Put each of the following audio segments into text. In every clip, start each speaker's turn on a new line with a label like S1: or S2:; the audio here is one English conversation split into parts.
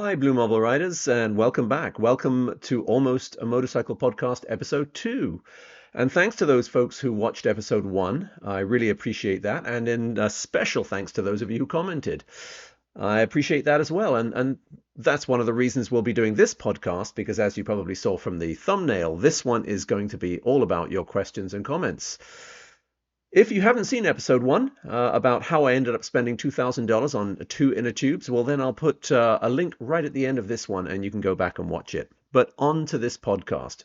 S1: Hi, Blue Marble Riders, and welcome back. Welcome to Almost a Motorcycle Podcast, episode 2. And thanks to those folks who watched episode 1. I really appreciate that. And in special thanks to those of you who commented. I appreciate that as well. And that's one of the reasons we'll be doing this podcast, because as you probably saw from the thumbnail, this one is going to be all about your questions and comments. If you haven't seen episode 1 about how I ended up spending $2,000 on 2 inner tubes, well, then I'll put a link right at the end of this one and you can go back and watch it. But on to this podcast.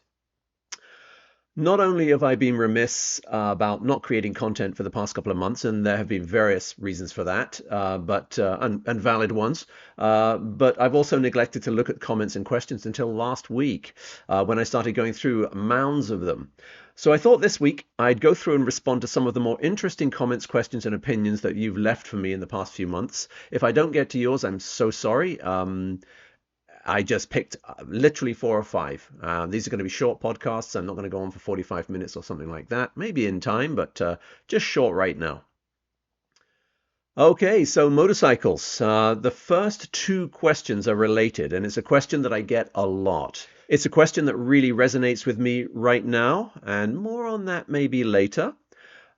S1: Not only have I been remiss about not creating content for the past couple of months, and there have been various reasons for that, and valid ones, but I've also neglected to look at comments and questions until last week when I started going through mounds of them. So I thought this week I'd go through and respond to some of the more interesting comments, questions, and opinions that you've left for me in the past few months. If I don't get to yours, I'm so sorry. I just picked literally 4 or 5. These are going to be short podcasts. I'm not going to go on for 45 minutes or something like that. Maybe in time, but just short right now. Okay, so motorcycles. The first 2 questions are related, and it's a question that I get a lot. It's a question that really resonates with me right now, and more on that maybe later.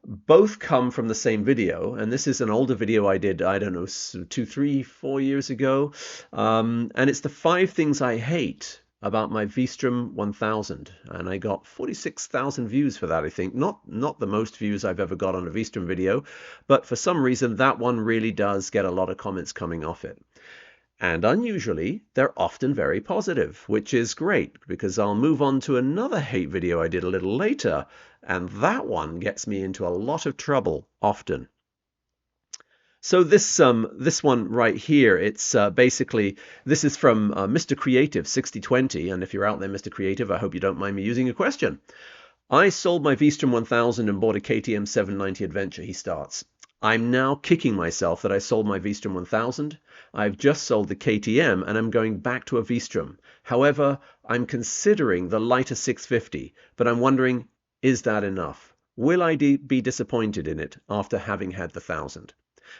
S1: Both come from the same video, and this is an older video I did, I don't know, 2, 3, 4 years ago, and it's the 5 things I hate about my Vstrom 1000, and I got 46,000 views for that, I think. Not the most views I've ever got on a Vstrom video, but for some reason that one really does get a lot of comments coming off it. And unusually, they're often very positive, which is great because I'll move on to another hate video I did a little later, and that one gets me into a lot of trouble often. So this one right here, it's basically, this is from Mr. Creative 6020, and if you're out there, Mr. Creative, I hope you don't mind me using a question. I sold my Vstrom 1000 and bought a KTM 790 Adventure, he starts. I'm now kicking myself that I sold my Vstrom 1000. I've just sold the KTM and I'm going back to a Vstrom. However, I'm considering the lighter 650, but I'm wondering, is that enough? Will I be disappointed in it after having had the 1000?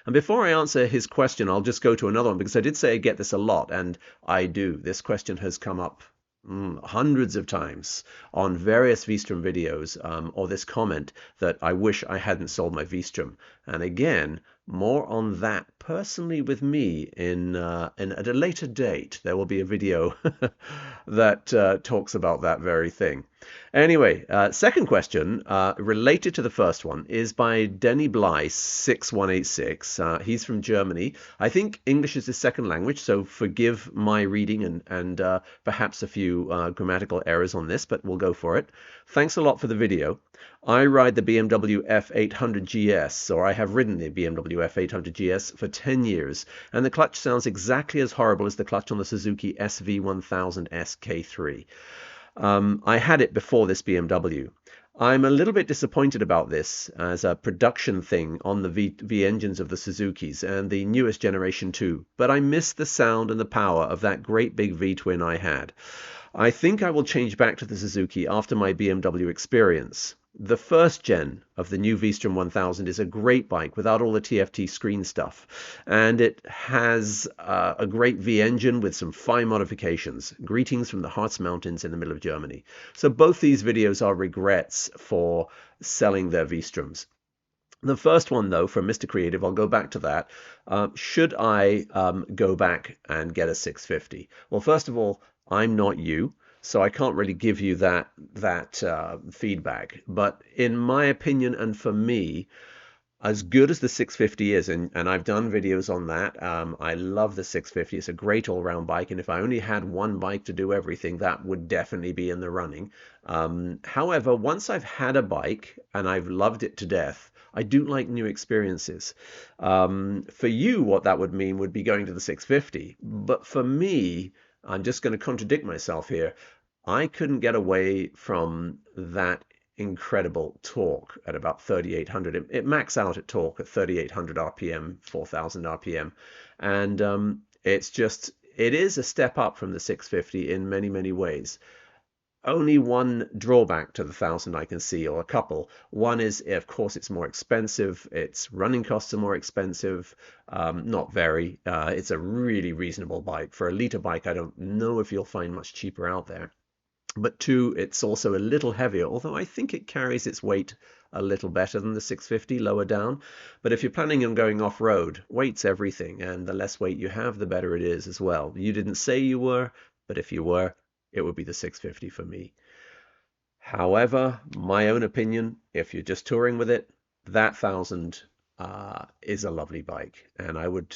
S1: And before I answer his question, I'll just go to another one because I did say I get this a lot, and I do. This question has come up hundreds of times on various Vstrom videos, or this comment that I wish I hadn't sold my Vstrom. And again, more on that personally with me in at a later date. There will be a video that talks about that very thing. Anyway, second question related to the first one is by Denny Bly 6186. He's from Germany. I think English is his second language, so forgive my reading and perhaps a few grammatical errors on this, but we'll go for it. Thanks a lot for the video. I ride the BMW F800 GS, or I have ridden the BMW F800 GS for 10 years, and the clutch sounds exactly as horrible as the clutch on the Suzuki SV1000 SK3. I had it before this BMW. I'm a little bit disappointed about this as a production thing on the V engines of the Suzukis and the newest generation too, but I miss the sound and the power of that great big V-twin I had. I think I will change back to the Suzuki after my BMW experience. The first gen of the new Vstrom 1000 is a great bike without all the TFT screen stuff, and it has a great V engine with some fine modifications. Greetings from the Harz Mountains in the middle of Germany. So both these videos are regrets for selling their Vstroms. The first one, though, from Mr. Creative, I'll go back to that. Should I go back and get a 650? Well, first of all, I'm not you, so I can't really give you that feedback. But in my opinion, and for me, as good as the 650 is, and I've done videos on that, I love the 650. It's a great all-round bike, and if I only had one bike to do everything, that would definitely be in the running. However, once I've had a bike and I've loved it to death, I do like new experiences. For you, what that would mean would be going to the 650. But for me, I'm just going to contradict myself here. I couldn't get away from that incredible torque at about 3,800. It maxed out at torque at 3,800 RPM, 4,000 RPM. And it is a step up from the 650 in many, many ways. only one drawback to the 1000 I can see, or a couple. One is, of course, it's more expensive. Its running costs are more expensive. Not very. It's a really reasonable bike. For a liter bike, I don't know if you'll find much cheaper out there. But two, it's also a little heavier, although I think it carries its weight a little better than the 650 lower down. But if you're planning on going off-road, weight's everything, and the less weight you have, the better it is as well. You didn't say you were, but if you were, it would be the 650 for me. However, my own opinion, if you're just touring with it, that 1000 is a lovely bike, and I would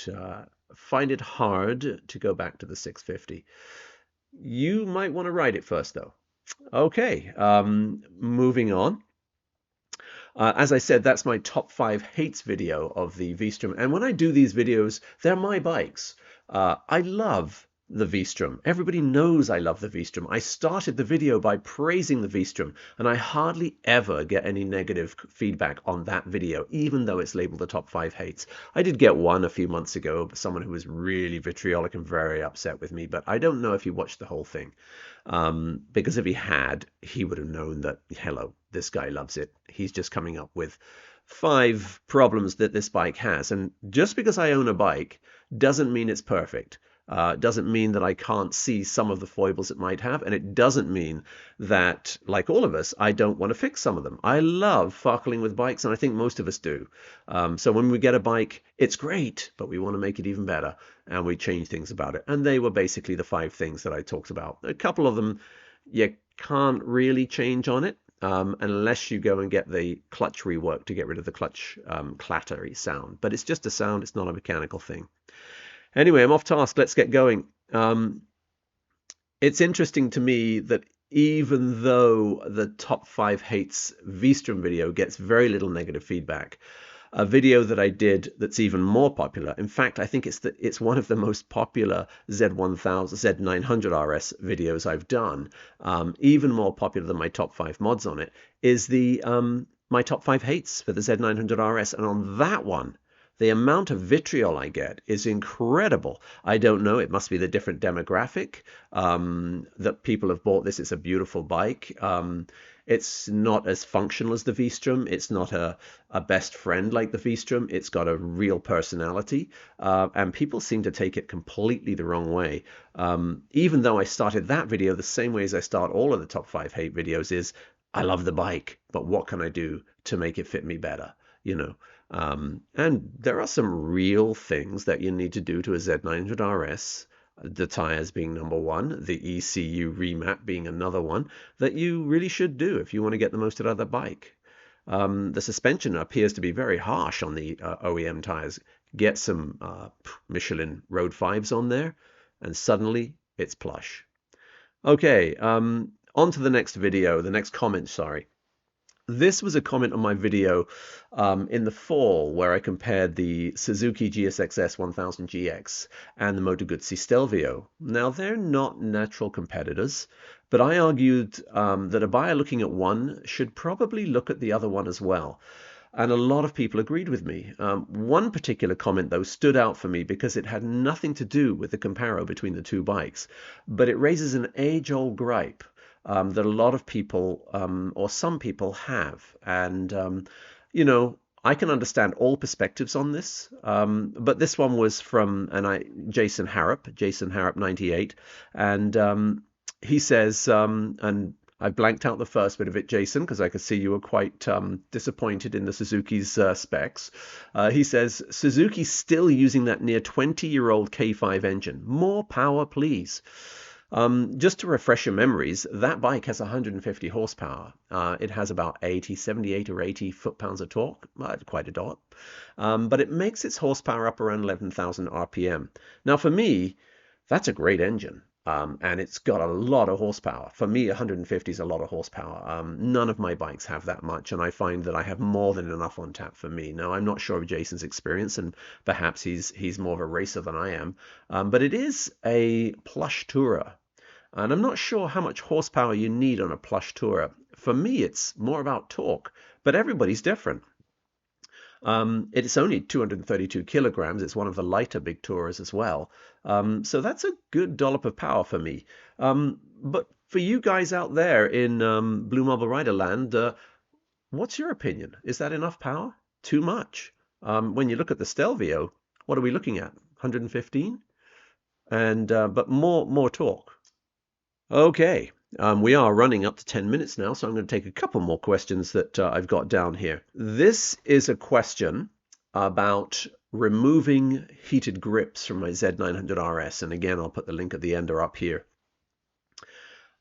S1: find it hard to go back to the 650. You might want to ride it first, though. Okay, moving on. As I said, that's my top 5 hates video of the Vstrom. And when I do these videos, they're my bikes. I love the Vstrom. Everybody knows I love the Vstrom. I started the video by praising the Vstrom, and I hardly ever get any negative feedback on that video, even though it's labeled the top 5 hates. I did get one a few months ago, someone who was really vitriolic and very upset with me, but I don't know if he watched the whole thing. Because if he had, he would have known that, hello, this guy loves it. He's just coming up with 5 problems that this bike has. And just because I own a bike doesn't mean it's perfect. Doesn't mean that I can't see some of the foibles it might have, and it doesn't mean that, like all of us, I don't want to fix some of them. I love farkling with bikes, and I think most of us do. So when we get a bike, it's great, but we want to make it even better, and we change things about it. And they were basically the 5 things that I talked about. A couple of them you can't really change on it, unless you go and get the clutch rework to get rid of the clutch clattery sound. But it's just a sound, it's not a mechanical thing. Anyway, I'm off task. Let's get going. It's interesting to me that even though the top 5 hates Vstrom video gets very little negative feedback, a video that I did that's even more popular, in fact, I think it's one of the most popular Z900 RS videos I've done, even more popular than my top 5 mods on it, is the my top 5 hates for the Z900 RS. And on that one, the amount of vitriol I get is incredible. I don't know, it must be the different demographic that people have bought this. It's a beautiful bike. It's not as functional as the Vstrom. It's not a best friend like the Vstrom. It's got a real personality, and people seem to take it completely the wrong way. Even though I started that video the same way as I start all of the top 5 hate videos is, I love the bike, but what can I do to make it fit me better? You know, and there are some real things that you need to do to a Z900 RS, the tires being number one, the ECU remap being another one, that you really should do if you want to get the most out of the bike. The suspension appears to be very harsh on the OEM tires. Get some Michelin Road 5s on there, and suddenly it's plush. Okay, on to the next video, the next comment, sorry. This was a comment on my video in the fall where I compared the Suzuki GSX-S 1000GX and the Moto Guzzi Stelvio. Now, they're not natural competitors, but I argued that a buyer looking at one should probably look at the other one as well. And a lot of people agreed with me. One particular comment, though, stood out for me because it had nothing to do with the comparo between the two bikes, but it raises an age-old gripe that a lot of people, or some people, have. And, you know, I can understand all perspectives on this, but this one was from Jason Harrop 98, and he says, and I blanked out the first bit of it, Jason, because I could see you were quite disappointed in the Suzuki's specs. He says, Suzuki's still using that near 20-year-old K5 engine. More power, please. Just to refresh your memories, that bike has 150 horsepower. It has about 78 or 80 foot-pounds of torque, quite a lot. But it makes its horsepower up around 11,000 RPM. Now, for me, that's a great engine. And it's got a lot of horsepower. For me, 150 is a lot of horsepower. None of my bikes have that much, and I find that I have more than enough on tap for me. Now, I'm not sure of Jason's experience, and perhaps he's more of a racer than I am, but it is a plush tourer. And I'm not sure how much horsepower you need on a plush tourer. For me, it's more about torque, but everybody's different. It's only 232 kilograms. It's one of the lighter big tourers as well. So that's a good dollop of power for me. But for you guys out there in Blue Marble Rider land, what's your opinion? Is that enough power? Too much? When you look at the Stelvio, what are we looking at? 115? And but more torque. Okay, we are running up to 10 minutes now, so I'm going to take a couple more questions that I've got down here. This is a question about removing heated grips from my Z900RS, and again, I'll put the link at the end or up here.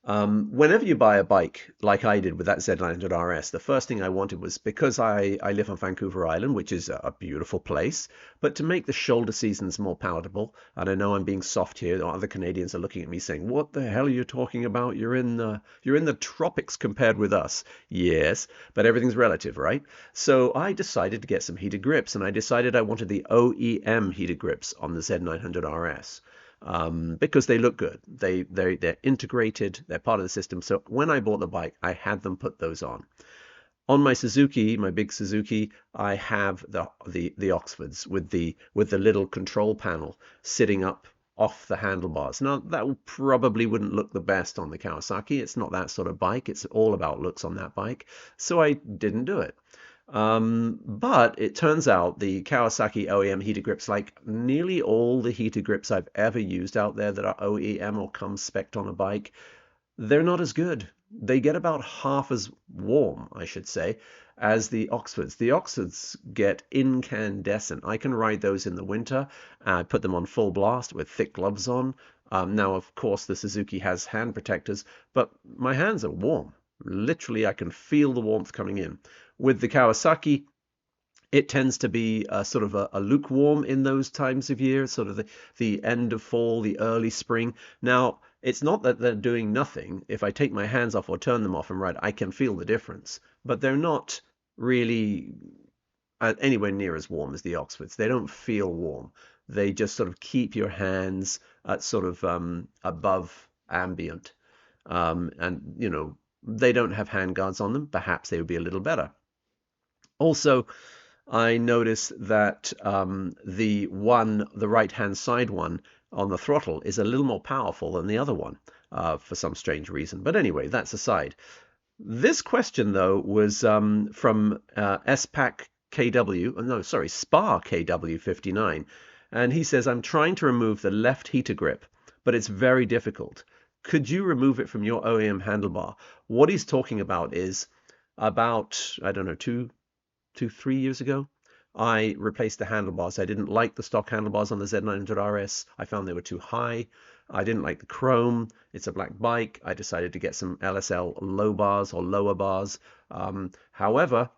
S1: Whenever you buy a bike like I did with that Z900RS, the first thing I wanted was, because I live on Vancouver Island, which is a beautiful place, but to make the shoulder seasons more palatable, and I know I'm being soft here, other Canadians are looking at me saying, what the hell are you talking about? You're in the tropics compared with us. Yes, but everything's relative, right? So I decided to get some heated grips, and I decided I wanted the OEM heated grips on the Z900RS. Because they look good. They're integrated, they're part of the system. So when I bought the bike, I had them put those on. On my Suzuki, my big Suzuki, I have the Oxfords with the little control panel sitting up off the handlebars. Now that probably wouldn't look the best on the Kawasaki. It's not that sort of bike. It's all about looks on that bike. So I didn't do it. But it turns out the Kawasaki OEM heated grips, like nearly all the heated grips I've ever used out there that are OEM or come spec'd on a bike, they're not as good. They get about half as warm, I should say, as the Oxfords. The Oxfords get incandescent. I can ride those in the winter. I put them on full blast with thick gloves on. Now, of course, the Suzuki has hand protectors, but my hands are warm. Literally, I can feel the warmth coming in. With the Kawasaki, it tends to be sort of a lukewarm in those times of year, sort of the end of fall, the early spring. Now, it's not that they're doing nothing. If I take my hands off or turn them off and ride, I can feel the difference. But they're not really anywhere near as warm as the Oxfords. They don't feel warm. They just sort of keep your hands at sort of above ambient. And, you know, they don't have hand guards on them. Perhaps they would be a little better. Also, I noticed that the right-hand side one on the throttle is a little more powerful than the other one for some strange reason. But anyway, that's aside. This question, though, was from SPAC KW, no, sorry, SPA KW59. And he says, I'm trying to remove the left heater grip, but it's very difficult. Could you remove it from your OEM handlebar? What he's talking about is about, I don't know, 3 years ago, I replaced the handlebars. I didn't like the stock handlebars on the Z900RS. I found they were too high. I didn't like the chrome. It's a black bike. I decided to get some LSL low bars or lower bars. However,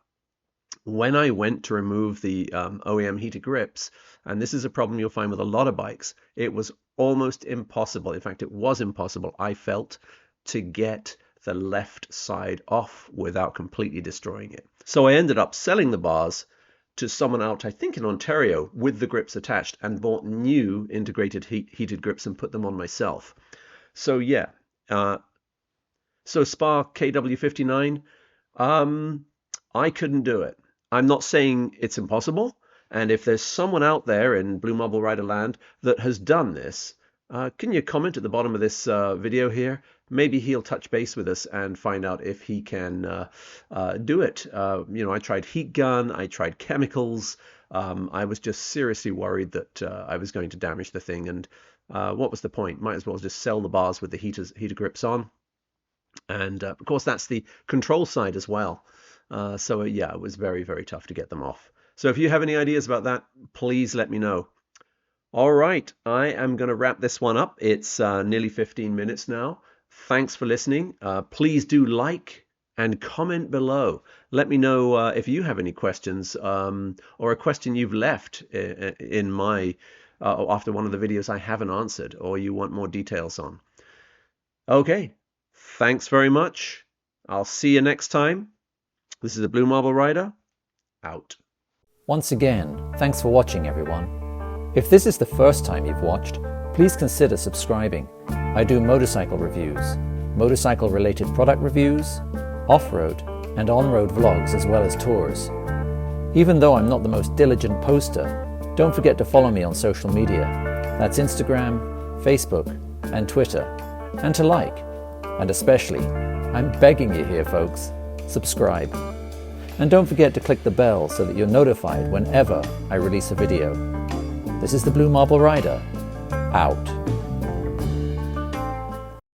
S1: when I went to remove the OEM heated grips, and this is a problem you'll find with a lot of bikes, it was almost impossible. In fact, it was impossible, I felt, to get the left side off without completely destroying it. So I ended up selling the bars to someone out, I think in Ontario, with the grips attached, and bought new integrated heated grips and put them on myself. So yeah, so SPA KW59, I couldn't do it. I'm not saying it's impossible. And if there's someone out there in Blue Marble Rider land that has done this, can you comment at the bottom of this video here? Maybe he'll touch base with us and find out if he can do it. You know, I tried heat gun, I tried chemicals. I was just seriously worried that I was going to damage the thing. And what was the point? Might as well just sell the bars with the heater grips on. And of course, that's the control side as well. So yeah, it was very, very tough to get them off. So if you have any ideas about that, please let me know. All right, I am going to wrap this one up. It's nearly 15 minutes now. Thanks for listening. Please do like and comment below. Let me know if you have any questions or a question you've left in my after one of the videos I haven't answered or you want more details on. Okay, thanks very much. I'll see you next time. This is the Blue Marble Rider, out.
S2: Once again, thanks for watching, everyone. If this is the first time you've watched, please consider subscribing. I do motorcycle reviews, motorcycle-related product reviews, off-road and on-road vlogs, as well as tours. Even though I'm not the most diligent poster, don't forget to follow me on social media. That's Instagram, Facebook, and Twitter. And to like. And especially, I'm begging you here, folks, subscribe. And don't forget to click the bell so that you're notified whenever I release a video. This is the Blue Marble Rider, out.